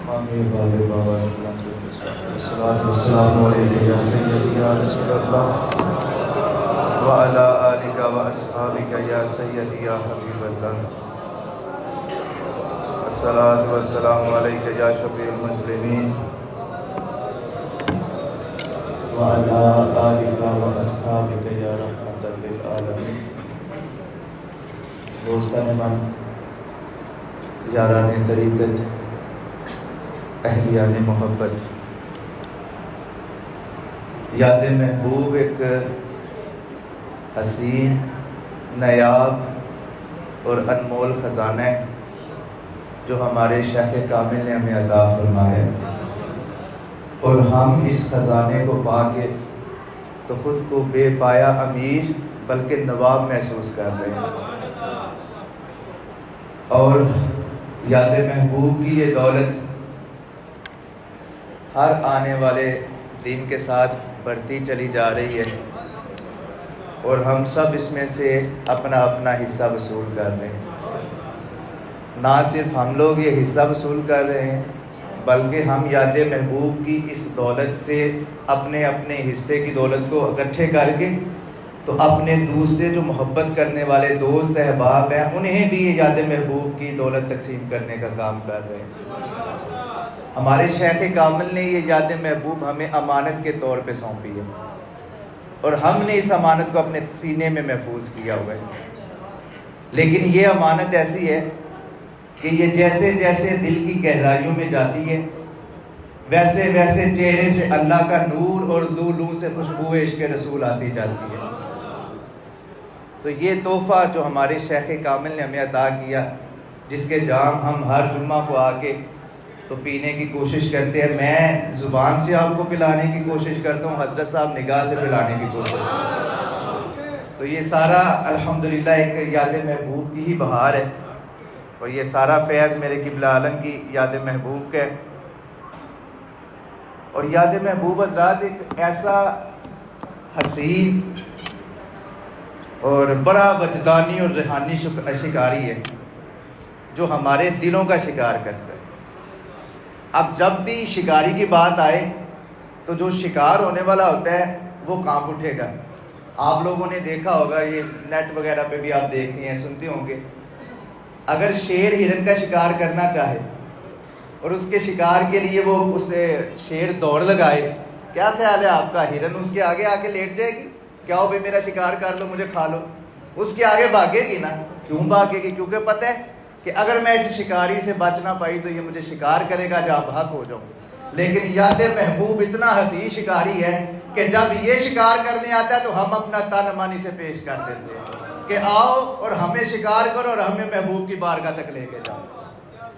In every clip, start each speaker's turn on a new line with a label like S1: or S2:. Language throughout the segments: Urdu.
S1: آمین والے بابا الصلاۃ والسلام علیک یا سیدی یا رسول اللہ وعلی آلک و اصحابک یا سیدی یا حبیب اللہ الصلاۃ والسلام علیک یا شفیع المسلمین وعلی آلک و اصحابک یا رحمت للعالمین۔ دوستان من، یاران طریقت، اہلیان محبت، یاد محبوب ایک حسین، نایاب اور انمول خزانہ ہے جو ہمارے شیخ کامل نے ہمیں عطا فرمایا ہے، اور ہم اس خزانے کو پا کے تو خود کو بے پایا امیر بلکہ نواب محسوس کر رہے ہیں، اور یاد محبوب کی یہ دولت ہر آنے والے دن کے ساتھ بڑھتی چلی جا رہی ہے، اور ہم سب اس میں سے اپنا اپنا حصہ وصول کر رہے ہیں۔ نہ صرف ہم لوگ یہ حصہ وصول کر رہے ہیں بلکہ ہم یاد محبوب کی اس دولت سے اپنے اپنے حصے کی دولت کو اکٹھے کر کے تو اپنے دوسرے جو محبت کرنے والے دوست احباب ہیں انہیں بھی یہ یاد محبوب کی دولت تقسیم کرنے کا کام کر رہے ہیں۔ ہمارے شیخ کامل نے یہ یاد محبوب ہمیں امانت کے طور پہ سونپی ہے، اور ہم نے اس امانت کو اپنے سینے میں محفوظ کیا ہوا ہے، لیکن یہ امانت ایسی ہے کہ یہ جیسے جیسے دل کی گہرائیوں میں جاتی ہے ویسے ویسے چہرے سے اللہ کا نور اور لو لو سے خوشبو عشق رسول آتی جاتی ہے۔ تو یہ تحفہ جو ہمارے شیخ کامل نے ہمیں عطا کیا، جس کے جام ہم ہر جمعہ کو آ کے تو پینے کی کوشش کرتے ہیں، میں زبان سے آپ کو پلانے کی کوشش کرتا ہوں، حضرت صاحب نگاہ سے پلانے کی کوشش کرتے ہیں، تو یہ سارا الحمدللہ ایک یاد محبوب کی ہی بہار ہے، اور یہ سارا فیض میرے قبلہ عالم کی یاد محبوب کا ہے۔ اور یاد محبوب حضرات ایک ایسا حسین اور بڑا وجدانی اور روحانی شکاری ہے جو ہمارے دلوں کا شکار کرتا ہے۔ اب جب بھی شکاری کی بات آئے تو جو شکار ہونے والا ہوتا ہے وہ کانپ اٹھے گا۔ آپ لوگوں نے دیکھا ہوگا، یہ نیٹ وغیرہ پہ بھی آپ دیکھتے ہیں، سنتے ہوں گے، اگر شیر ہرن کا شکار کرنا چاہے اور اس کے شکار کے لیے وہ اسے شیر دوڑ لگائے، کیا خیال ہے آپ کا؟ ہرن اس کے آگے آ کے لیٹ جائے گی؟ کیا ہو بھائی میرا شکار کر لو، مجھے کھا لو؟ اس کے آگے بھاگے گی نا۔ کیوں بھاگے گی؟ کیونکہ پتہ ہے کہ اگر میں اس شکاری سے بچ نہ پائی تو یہ مجھے شکار کرے گا، جہاں بھاگ ہو جاؤں۔ لیکن یاد محبوب اتنا حسین شکاری ہے کہ جب یہ شکار کرنے آتا ہے تو ہم اپنا تن من اسے پیش کر دیتے ہیں کہ آؤ اور ہمیں شکار کرو اور ہمیں محبوب کی بارگاہ تک لے کے جاؤ۔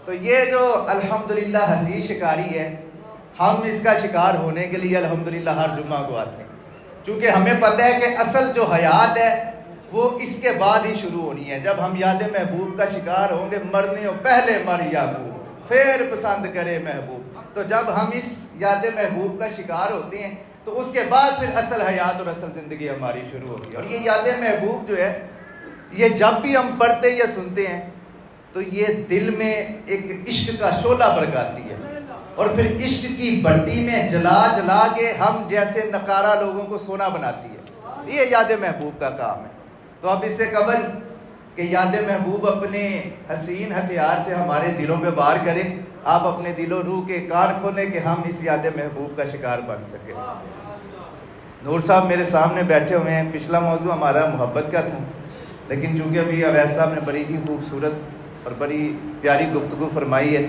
S1: تو یہ جو الحمدللہ حسین شکاری ہے، ہم اس کا شکار ہونے کے لیے الحمدللہ ہر جمعہ کو آتے ہیں، کیونکہ ہمیں پتہ ہے کہ اصل جو حیات ہے وہ اس کے بعد ہی شروع ہونی ہے۔ جب ہم یاد محبوب کا شکار ہوں گے، مرنے ہو پہلے مر یعقوب پھر پسند کرے محبوب، تو جب ہم اس یاد محبوب کا شکار ہوتے ہیں تو اس کے بعد پھر اصل حیات اور اصل زندگی ہماری شروع ہوگی۔ اور یہ یاد محبوب جو ہے، یہ جب بھی ہم پڑھتے یا سنتے ہیں تو یہ دل میں ایک عشق کا شعلہ بھڑکاتی ہے، اور پھر عشق کی بھٹی میں جلا جلا کے ہم جیسے نقارہ لوگوں کو سونا بناتی ہے۔ یہ یاد محبوب کا کام ہے۔ تو اب اس سے قبل کہ یاد محبوب اپنے حسین ہتھیار سے ہمارے دلوں پہ وار کرے، آپ اپنے دل و روح کے کان کھولیں کہ ہم اس یاد محبوب کا شکار بن سکیں۔ نور صاحب میرے سامنے بیٹھے ہوئے ہیں۔ پچھلا موضوع ہمارا محبت کا تھا، لیکن چونکہ ابھی اویس صاحب نے بڑی ہی خوبصورت اور بڑی پیاری گفتگو فرمائی ہے،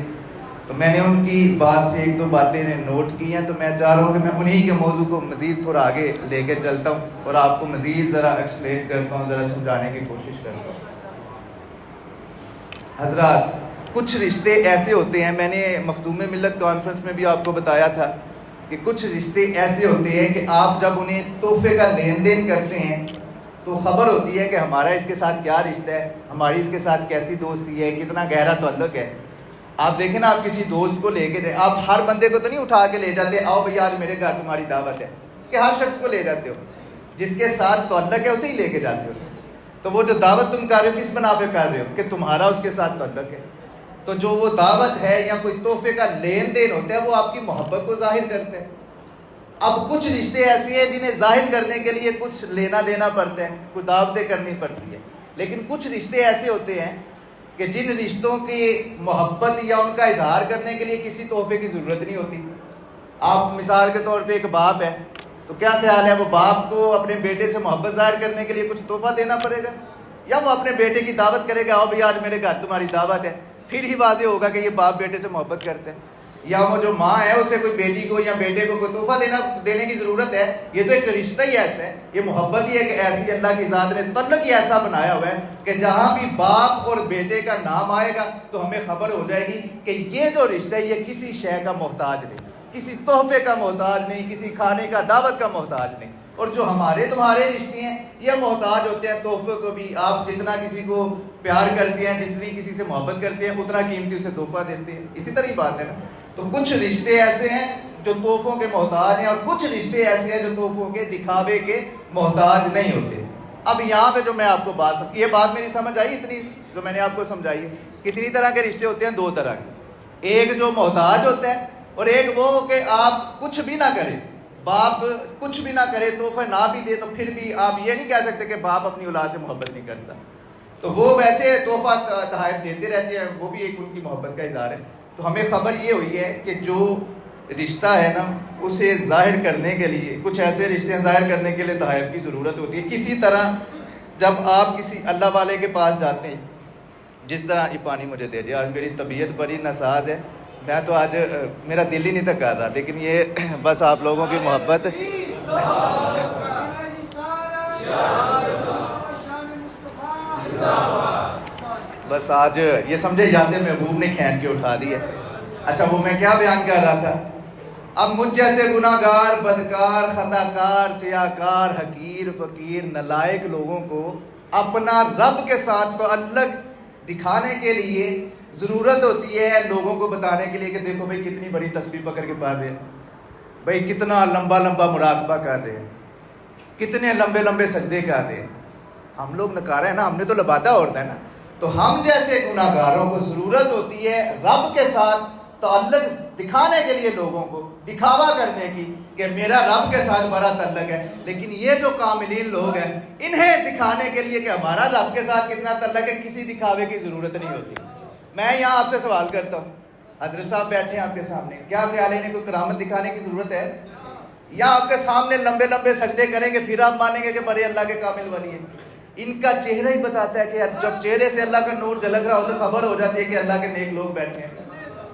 S1: تو میں نے ان کی بات سے ایک دو باتیں نوٹ کی ہیں، تو میں چاہ رہا ہوں کہ میں انہی کے موضوع کو مزید تھوڑا آگے لے کے چلتا ہوں اور آپ کو مزید ذرا ایکسپلین کرتا ہوں، ذرا سمجھانے کی کوشش کرتا ہوں۔ حضرات، کچھ رشتے ایسے ہوتے ہیں، میں نے مخدوم ملت کانفرنس میں بھی آپ کو بتایا تھا کہ کچھ رشتے ایسے ہوتے ہیں کہ آپ جب انہیں تحفے کا لین دین کرتے ہیں تو خبر ہوتی ہے کہ ہمارا اس کے ساتھ کیا رشتہ ہے، ہماری اس کے ساتھ کیسی دوستی ہے، کتنا گہرا تعلق ہے۔ آپ دیکھیں نا، آپ کسی دوست کو لے کے جائیں، آپ ہر بندے کو تو نہیں اٹھا کے لے جاتے، آؤ بھائی آج میرے گھر تمہاری دعوت ہے، کہ ہر شخص کو لے جاتے ہو، جس کے ساتھ تعلق ہے اسے ہی لے کے جاتے ہو۔ تو وہ جو دعوت تم کر رہے ہو کس بنا پہ کر رہے ہو؟ کہ تمہارا اس کے ساتھ تعلق ہے۔ تو جو وہ دعوت ہے یا کوئی تحفے کا لین دین ہوتا ہے وہ آپ کی محبت کو ظاہر کرتے ہیں. اب کچھ رشتے ایسے ہیں جنہیں ظاہر کرنے کے لیے کچھ لینا دینا پڑتا ہے, کچھ دعوتیں کرنی پڑتی ہے, لیکن کچھ رشتے ایسے ہوتے ہیں کہ جن رشتوں کی محبت یا ان کا اظہار کرنے کے لیے کسی تحفے کی ضرورت نہیں ہوتی. آپ مثال کے طور پہ ایک باپ ہے, تو کیا خیال ہے وہ باپ کو اپنے بیٹے سے محبت ظاہر کرنے کے لیے کچھ تحفہ دینا پڑے گا, یا وہ اپنے بیٹے کی دعوت کرے گا, آؤ بھائی آج میرے گھر تمہاری دعوت ہے, پھر ہی واضح ہوگا کہ یہ باپ بیٹے سے محبت کرتے ہیں. یا وہ جو ماں ہے اسے کوئی بیٹی کو یا بیٹے کو کوئی تحفہ دینے کی ضرورت ہے؟ یہ تو ایک رشتہ ہی ایسا ہے, یہ محبت ہی ایک ایسی اللہ کی ذات نے تعلق ہی ایسا بنایا ہوا ہے کہ جہاں بھی باپ اور بیٹے کا نام آئے گا تو ہمیں خبر ہو جائے گی کہ یہ جو رشتہ ہے یہ کسی شے کا محتاج نہیں, کسی تحفے کا محتاج نہیں, کسی کھانے کا دعوت کا محتاج نہیں. اور جو ہمارے تمہارے رشتے ہیں یہ محتاج ہوتے ہیں تحفے کو بھی. آپ جتنا کسی کو پیار کرتے ہیں, جتنی کسی سے محبت کرتے ہیں, اتنا قیمتی اسے تحفہ دیتے ہیں. اسی طرح ہی بات ہے نا. تو کچھ رشتے ایسے ہیں جو تحفوں کے محتاج ہیں, اور کچھ رشتے ایسے ہیں جو تحفوں کے دکھاوے کے محتاج نہیں ہوتے. اب یہاں پہ جو میں آپ کو یہ بات میری سمجھ آئی, اتنی جو میں نے آپ کو سمجھائی ہے. کتنی طرح کے رشتے ہوتے ہیں؟ دو طرح کے. ایک جو محتاج ہوتا ہے, اور ایک وہ کہ آپ کچھ بھی نہ کریں, باپ کچھ بھی نہ کرے, تحفہ نہ بھی دے, تو پھر بھی آپ یہ نہیں کہہ سکتے کہ باپ اپنی اولاد سے محبت نہیں کرتا. تو وہ ویسے تحفہ تحائف دیتے رہتے ہیں, وہ بھی ایک ان کی محبت کا اظہار ہے. تو ہمیں خبر یہ ہوئی ہے کہ جو رشتہ ہے نا اسے ظاہر کرنے کے لیے, کچھ ایسے رشتے ظاہر کرنے کے لیے تحائف کی ضرورت ہوتی ہے. اسی طرح جب آپ کسی اللہ والے کے پاس جاتے ہیں, جس طرح یہ پانی مجھے دے دیا, آج میری طبیعت بڑی ناساز ہے, میں تو آج میرا دل ہی نہیں تک کر رہا, لیکن یہ بس آپ لوگوں کی محبت. بس آج یہ سمجھے یاد محبوب نے کھینچ کے اٹھا دی ہے. اچھا وہ میں کیا بیان کر رہا تھا, اب مجھ جیسے گناہ گار, بدکار, خطا کار, سیاہکار, حقیر, فقیر, نالائق لوگوں کو اپنا رب کے ساتھ تعلق دکھانے کے لیے ضرورت ہوتی ہے لوگوں کو بتانے کے لیے کہ دیکھو بھائی کتنی بڑی تسبیح پکڑ کے پڑھ رہے ہیں, بھائی کتنا لمبا لمبا مراقبہ کر رہے ہیں, کتنے لمبے لمبے سجدے کر رہے ہیں. ہم لوگ نکارے ہیں نا, ہم نے تو لبادہ ہوتا ہے نا. تو ہم جیسے گناہ گاروں کو ضرورت ہوتی ہے رب کے ساتھ تعلق دکھانے کے لیے, لوگوں کو دکھاوا کرنے کی کہ میرا رب کے ساتھ بڑا تعلق ہے. لیکن یہ جو کاملین لوگ ہیں انہیں دکھانے کے لیے کہ ہمارا رب کے ساتھ کتنا تعلق ہے کسی دکھاوے کی ضرورت نہیں ہوتی. میں یہاں آپ سے سوال کرتا ہوں, حضرت صاحب بیٹھے ہیں آپ کے سامنے, کیا خیال ہے انہیں کوئی کرامت دکھانے کی ضرورت ہے؟ یا آپ کے سامنے لمبے لمبے سجدے کریں گے پھر آپ مانیں گے کہ بڑے اللہ کے کامل ولی ہیں؟ ان کا چہرہ ہی بتاتا ہے کہ جب چہرے سے اللہ کا نور جھلک رہا ہو تو خبر ہو جاتی ہے کہ اللہ کے نیک لوگ بیٹھے ہیں.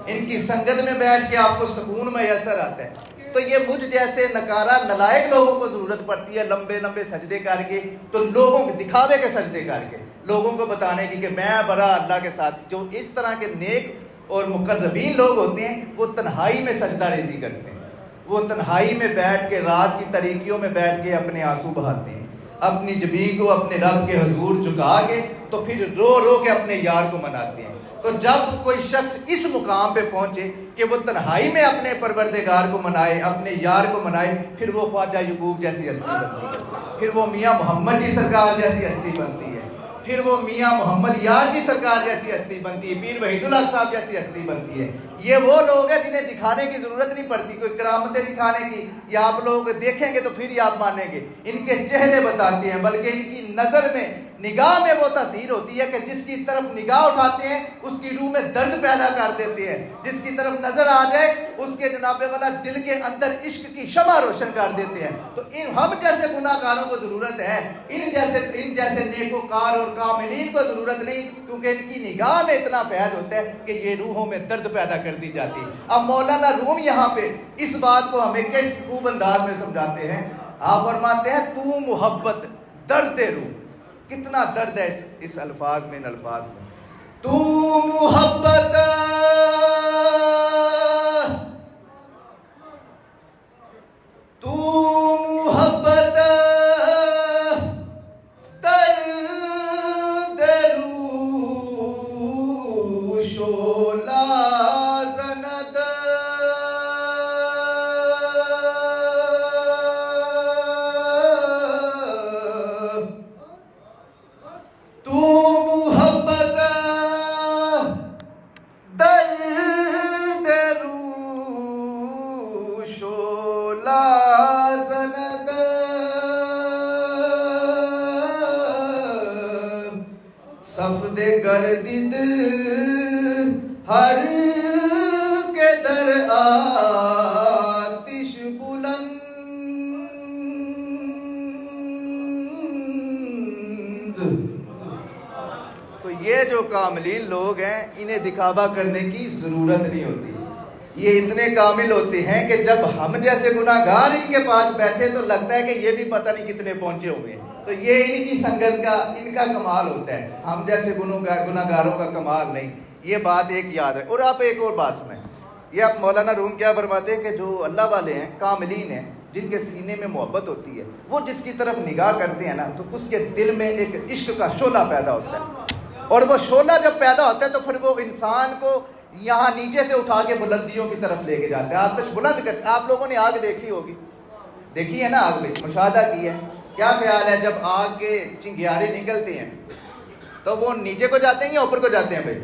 S1: ان کی سنگت میں بیٹھ کے آپ کو سکون میسر آتا ہے. تو یہ مجھ جیسے نکارہ نلائق لوگوں کو ضرورت پڑتی ہے لمبے لمبے سجدے کر کے, تو لوگوں کے دکھاوے کے سجدے کر کے لوگوں کو بتانے کی کہ میں بڑا اللہ کے ساتھ. جو اس طرح کے نیک اور مقربین لوگ ہوتے ہیں وہ تنہائی میں سجدہ ریزی کرتے ہیں, وہ تنہائی میں بیٹھ کے رات کی تاریکیوں میں بیٹھ کے اپنے آنسو بہاتے ہیں, اپنی جبین کو اپنے رب کے حضور جھکا کے تو پھر رو رو کے اپنے یار کو مناتے ہیں. تو جب کوئی شخص اس مقام پہ پہنچے کہ وہ تنہائی میں اپنے پروردگار کو منائے, اپنے یار کو منائے, پھر وہ خواجہ یعقوب جیسی ہستی بنتی ہے, پھر وہ میاں محمد کی سرکار جیسی ہستی بنتی ہے, پھر وہ میاں محمد یار کی سرکار جیسی ہستی بنتی ہے, پیر وحید اللہ صاحب جیسی ہستی بنتی ہے. یہ وہ لوگ ہیں جنہیں دکھانے کی ضرورت نہیں پڑتی کوئی کرامتیں دکھانے کی, یا آپ لوگ دیکھیں گے تو پھر ہی آپ مانیں گے. ان کے چہرے بتاتے ہیں, بلکہ ان کی نظر میں نگاہ میں وہ تاثیر ہوتی ہے کہ جس کی طرف نگاہ اٹھاتے ہیں اس کی روح میں درد پیدا کر دیتے ہیں, جس کی طرف نظر آ جائے اس کے جناب والا دل کے اندر عشق کی شمع روشن کر دیتے ہیں. تو ہم جیسے گناہ گاروں کو ضرورت ہے, ان جیسے نیکوکار اور کاملین کو ضرورت نہیں, کیونکہ ان کی نگاہ میں اتنا فیض ہوتا ہے کہ یہ روحوں میں درد پیدا کر دی جاتی ہے. اب مولانا روم یہاں پہ اس بات کو ہمیں کس خوب انداز میں سمجھاتے ہیں. آپ فرماتے ہیں تو محبت درد روح, کتنا درد ہے اس الفاظ میں, ان الفاظ میں. تو محبت تو محبت درد روح شولا زند تو محبت گردد ہر کے در آتش بلند. تو یہ جو کاملین لوگ ہیں انہیں دکھاوا کرنے کی ضرورت نہیں ہوتی. یہ اتنے کامل ہوتے ہیں کہ جب ہم جیسے گناہگار ان کے پاس بیٹھے تو لگتا ہے کہ یہ بھی پتہ نہیں کتنے پہنچے ہوئے ہیں. تو یہ ان کی سنگت کا ان کا کمال ہوتا ہے, ہم جیسے گناہگاروں کا کمال نہیں. یہ بات ایک یاد ہے. اور آپ ایک اور بات سنیں, یہ آپ مولانا روم کیا فرماتے ہیں کہ جو اللہ والے ہیں, کاملین ہیں, جن کے سینے میں محبت ہوتی ہے, وہ جس کی طرف نگاہ کرتے ہیں نا تو اس کے دل میں ایک عشق کا شعلہ پیدا ہوتا ہے. اور وہ شعلہ جب پیدا ہوتا ہے تو پھر وہ انسان کو یہاں نیچے سے اٹھا کے بلندیوں کی طرف لے کے جاتا ہے, آتش بلند کرتا ہے. آپ لوگوں نے آگ دیکھی ہوگی, دیکھی ہے نا آگ میں, مشاہدہ کی ہے. کیا خیال ہے جب آگ کے چنگیارے نکلتے ہیں تو وہ نیچے کو جاتے ہیں یا اوپر کو جاتے ہیں؟ بھائی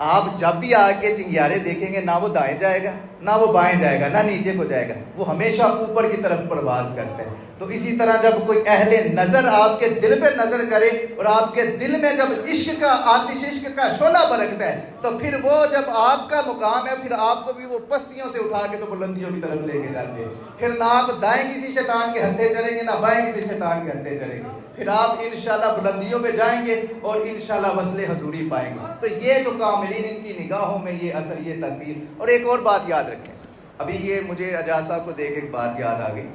S1: آپ جب بھی آگ کے چنگیارے دیکھیں گے نہ وہ دائیں جائے گا نہ وہ بائیں جائے گا نہ نیچے کو جائے گا, وہ ہمیشہ اوپر کی طرف پرواز کرتے ہیں. تو اسی طرح جب کوئی اہل نظر آپ کے دل پہ نظر کرے اور آپ کے دل میں جب عشق کا آتش عشق کا شعلہ برکتا ہے تو پھر وہ جب آپ کا مقام ہے پھر آپ کو بھی وہ پستیوں سے اٹھا کے تو بلندیوں کی طرف لے کے جاتے ہیں. پھر نہ آپ دائیں کسی شیطان کے ہتھے چڑھیں گے نہ بائیں کسی شیطان کے ہتھے چڑھیں گے, پھر آپ انشاءاللہ بلندیوں پہ جائیں گے اور انشاءاللہ وصل حضوری پائیں گے. تو یہ جو کاملین ان کی نگاہوں میں یہ اثر یہ تاثیر. اور ایک اور بات یاد رکھیں, ابھی یہ مجھے اجاز صاحب کو دیکھ ایک بات یاد آ گئی.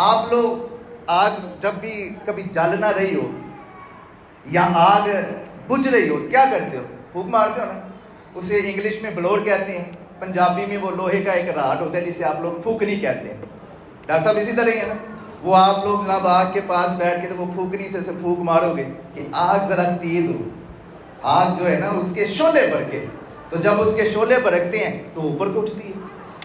S1: آپ لوگ آگ جب بھی کبھی جل نہ رہی ہو یا آگ بجھ رہی ہو کیا کرتے ہو؟ پھونک مارتے ہو نا. اسے انگلش میں بلور کہتے ہیں, پنجابی میں وہ لوہے کا ایک راٹ ہوتا ہے جسے آپ لوگ پھونکنی کہتے ہیں. ڈاکٹر صاحب اسی طرح ہی ہے نا, وہ آپ لوگ جناب آگ کے پاس بیٹھ کے تو وہ پھونکنی سے اسے پھونک مارو گے کہ آگ ذرا تیز ہو. آگ جو ہے نا اس کے شعلے برکے, تو جب اس کے شعلے برکتے ہیں تو اوپر کو اٹھتی ہے.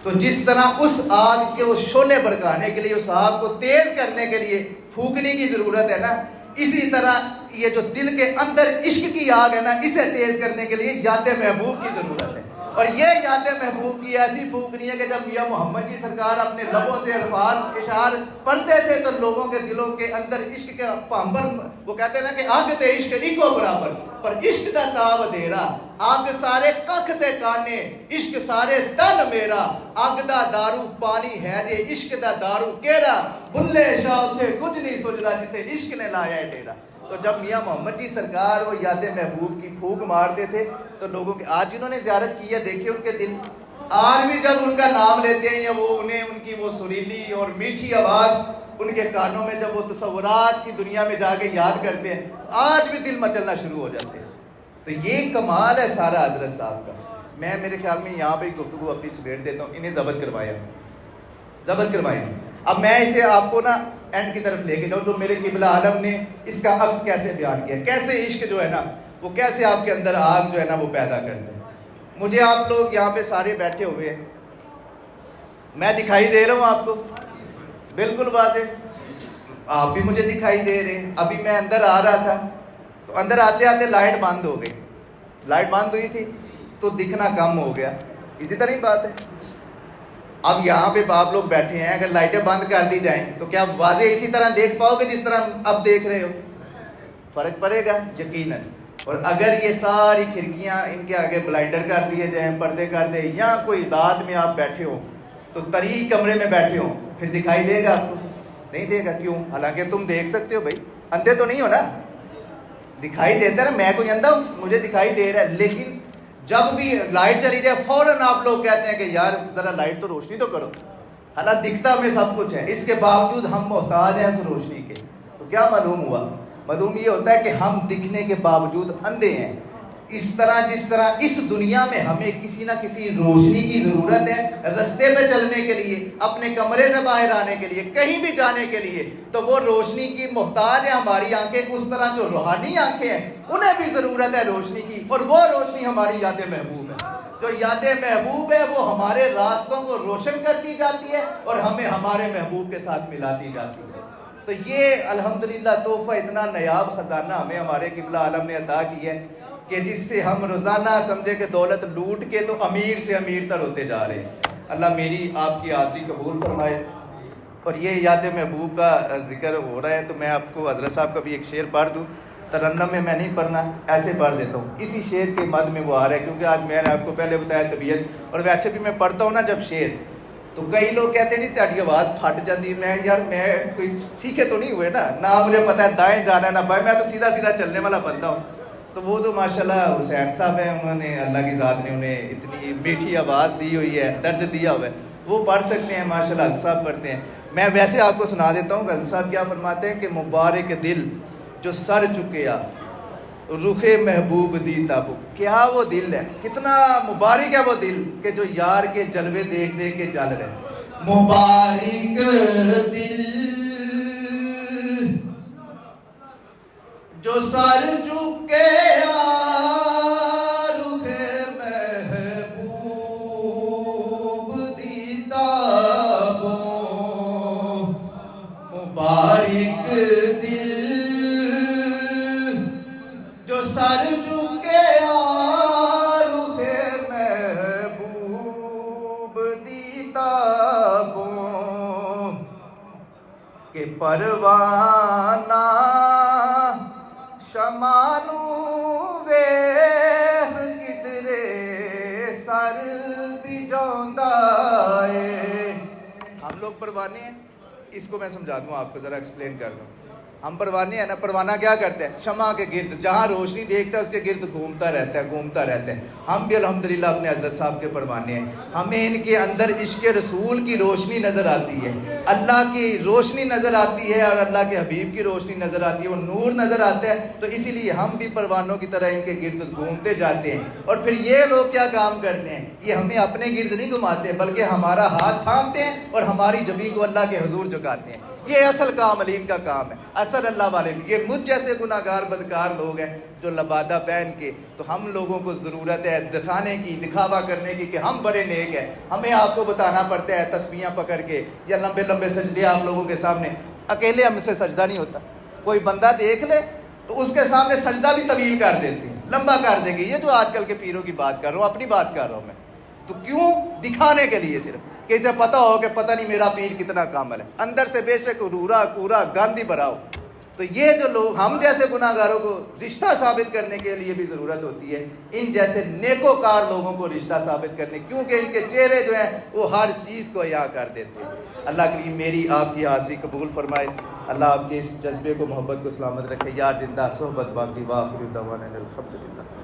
S1: تو جس طرح اس آگ کے وہ شعلے برکانے کے لیے, اس آگ کو تیز کرنے کے لیے پھونکنے کی ضرورت ہے نا, اسی طرح یہ جو دل کے اندر عشق کی آگ ہے نا اسے تیز کرنے کے لیے یاد محبوب کی ضرورت ہے. اور یہ یاد محبوب کی ایسی پھونکنی ہے کہ جب میاں محمد کی سرکار اپنے لبوں سے الفاظ اشعار پڑھتے تھے تو لوگوں کے دلوں کے اندر عشق کے پامبر, وہ کہتے ہیں نا کہ آگ تے عشق ایکو برابر پر عشق دا تاب دیرا, آگ سارے ککھ تے کانے عشق سارے تن میرا, آگ دا دارو پانی ہے جے عشق دا دارو کیرا, بھلے شاہ تے کچھ نہیں سوچدا جتے عشق نے لایا ہے ڈیرا. تو جب میاں محمد کی سرکار وہ یاد محبوب کی پھونک مارتے تھے تو لوگوں کے, آج جنہوں نے زیارت کی ہے دیکھیے ان کے دل, آج بھی جب ان کا نام لیتے ہیں یا وہ انہیں ان کی وہ سریلی اور میٹھی آواز ان کے کانوں میں جب وہ تصورات کی دنیا میں جا کے یاد کرتے ہیں آج بھی دل مچلنا شروع ہو جاتے ہیں. تو یہ کمال ہے سارا حضرت صاحب کا. میں میرے خیال میں یہاں پہ گفتگو اپنی سمیٹ دیتا ہوں, انہیں ضبط کروائیں. اب میں اسے آپ کو نا اینڈ کی طرف لے کے جاؤں, جو میرے قبلہ عالم نے اس کا عکس کیسے بیان کیا, کیسے عشق جو ہے نا وہ کیسے آپ کے اندر آگ جو ہے نا وہ پیدا کرتے ہیں. مجھے آپ لوگ یہاں پہ سارے بیٹھے ہوئے ہیں, میں دکھائی دے رہا ہوں آپ کو بالکل واضح, آپ بھی مجھے دکھائی دے رہے ہیں. ابھی میں اندر آ رہا تھا تو اندر آتے آتے لائٹ بند ہو گئی, لائٹ بند ہوئی تھی تو دکھنا کم ہو گیا. اسی طرح ہی بات ہے. اب یہاں پہ آپ لوگ بیٹھے ہیں, اگر لائٹیں بند کر دی جائیں تو کیا واضح اسی طرح دیکھ پاؤ گے جس طرح اب دیکھ رہے ہو؟ فرق پڑے گا یقیناً. اور اگر یہ ساری کھڑکیاں ان کے آگے بلائنڈر کر دیے جائیں, پردے کر دیں, یا کوئی رات میں آپ بیٹھے ہو تو تری کمرے میں بیٹھے ہو, پھر دکھائی دے گا آپ کو؟ نہیں دے گا. کیوں؟ حالانکہ تم دیکھ سکتے ہو, بھائی اندھے تو نہیں ہو نا, دکھائی دیتا ہے نا, میں کوئی اندھا ہوں مجھے دکھائی دے رہا ہے. لیکن جب بھی لائٹ چلی جائے فوراً آپ لوگ کہتے ہیں کہ یار ذرا لائٹ تو روشنی تو کرو, حالانکہ دکھتا ہمیں سب کچھ ہے, اس کے باوجود ہم محتاج ہیں اس روشنی کے. تو کیا معلوم ہوا؟ معلوم یہ ہوتا ہے کہ ہم دکھنے کے باوجود اندھے ہیں. اس طرح جس طرح اس دنیا میں ہمیں کسی نہ کسی روشنی کی ضرورت ہے رستے پہ چلنے کے لیے, اپنے کمرے سے باہر آنے کے لیے, کہیں بھی جانے کے لیے, تو وہ روشنی کی محتاج ہے ہماری آنکھیں. اس طرح جو روحانی آنکھیں ہیں انہیں بھی ضرورت ہے روشنی کی, اور وہ روشنی ہماری یاد محبوب ہے. جو یاد محبوب ہے وہ ہمارے راستوں کو روشن کرتی جاتی ہے اور ہمیں ہمارے محبوب کے ساتھ ملاتی جاتی ہے. تو یہ الحمدللہ تحفہ, اتنا نایاب خزانہ ہمیں ہمارے قبلہ عالم نے عطا کی ہے کہ جس سے ہم روزانہ سمجھے کہ دولت لوٹ کے تو امیر سے امیر تر ہوتے جا رہے ہیں. اللہ میری آپ کی حاضری قبول فرمائے. اور یہ یاد محبوب کا ذکر ہو رہا ہے تو میں آپ کو حضرت صاحب کا بھی ایک شعر پڑھ دوں. ترنم میں میں نہیں پڑھنا، ایسے پڑھ دیتا ہوں، اسی شعر کے مد میں وہ آ رہا ہے، کیونکہ آج میں نے آپ کو پہلے بتایا طبیعت، اور ویسے بھی میں پڑھتا ہوں نا جب شعر، تو کئی لوگ کہتے ہیں نہیں تاری آواز پھٹ جاتی، میں یار میں کوئی سیکھے تو نہیں ہوئے نا، نہ مجھے پتہ ہے دائیں جانا ہے نہ بائیں، میں تو سیدھا سیدھا چلنے والا بندہ ہوں۔ تو وہ تو ماشاءاللہ حسین صاحب ہیں، انہوں نے اللہ کی ذات نے انہیں اتنی میٹھی آواز دی ہوئی ہے، درد دیا ہوا ہے، وہ پڑھ سکتے ہیں ماشاءاللہ، حضرت صاحب پڑھتے ہیں۔ میں ویسے آپ کو سنا دیتا ہوں کہ حضرت صاحب کیا فرماتے ہیں کہ مبارک دل جو سر چکیا رخ محبوب دی تابو، کیا وہ دل ہے، کتنا مبارک ہے وہ دل کہ جو یار کے جلوے دیکھ دیکھ کے جل رہے، مبارک دل جو سر چکیا رخ محبوب دی تابو، مبارک دل جو سر چکیا رخ محبوب دی تابو، کہ پروانہ شمانو ویخ کدرے سر بجاؤندا ہے۔ ہم لوگ پروانے ہیں، اس کو میں سمجھا دوں آپ کو، ذرا ایکسپلین کر دوں۔ ہم پروانے ہیں نا، پروانہ کیا کرتے ہیں، شمع کے گرد جہاں روشنی دیکھتا ہے اس کے گرد گھومتا رہتا ہے گھومتا رہتا ہے۔ ہم بھی الحمدللہ اپنے حضرت صاحب کے پروانے ہیں، ہمیں ان کے اندر عشق رسول کی روشنی نظر آتی ہے، اللہ کی روشنی نظر آتی ہے، اور اللہ کے حبیب کی روشنی نظر آتی ہے، وہ نور نظر آتا ہے، تو اسی لیے ہم بھی پروانوں کی طرح ان کے گرد گھومتے جاتے ہیں۔ اور پھر یہ لوگ کیا کام کرتے ہیں، یہ ہمیں اپنے گرد نہیں گھماتے بلکہ ہمارا ہاتھ تھامتے ہیں اور ہماری جبین کو اللہ کے حضور جھکاتے ہیں۔ یہ اصل کام علیم کا کام ہے، اصل اللہ والے۔ یہ مجھ جیسے گناہگار بدکار لوگ ہیں جو لبادہ پہن کے، تو ہم لوگوں کو ضرورت ہے دکھانے کی، دکھاوا کرنے کی کہ ہم بڑے نیک ہیں، ہمیں آپ کو بتانا پڑتا ہے تسبیحاں پکڑ کے یا لمبے لمبے سجدے آپ لوگوں کے سامنے، اکیلے ہم سے سجدہ نہیں ہوتا، کوئی بندہ دیکھ لے تو اس کے سامنے سجدہ بھی طویل کر دیتے ہیں، لمبا کر دیں گے۔ یہ جو آج کل کے پیروں کی بات کر رہا ہوں، اپنی بات کر رہا ہوں میں، تو کیوں؟ دکھانے کے لیے، صرف کہ اسے پتہ ہو کہ پتہ نہیں میرا پیر کتنا کامل ہے، اندر سے بے شک رورا کورا گند ہی بھرا ہو۔ تو یہ جو لوگ، ہم جیسے گناہگاروں کو رشتہ ثابت کرنے کے لیے بھی ضرورت ہوتی ہے ان جیسے نیکوکار لوگوں کو رشتہ ثابت کرنے، کیونکہ ان کے چہرے جو ہیں وہ ہر چیز کو عیاں کر دیتے ہیں۔ اللہ کریم میری آپ کی حاضری قبول فرمائے، اللہ آپ کے اس جذبے کو، محبت کو سلامت رکھے، یار زندہ صحبت باقی، وآخر دعوانا الحمدللہ۔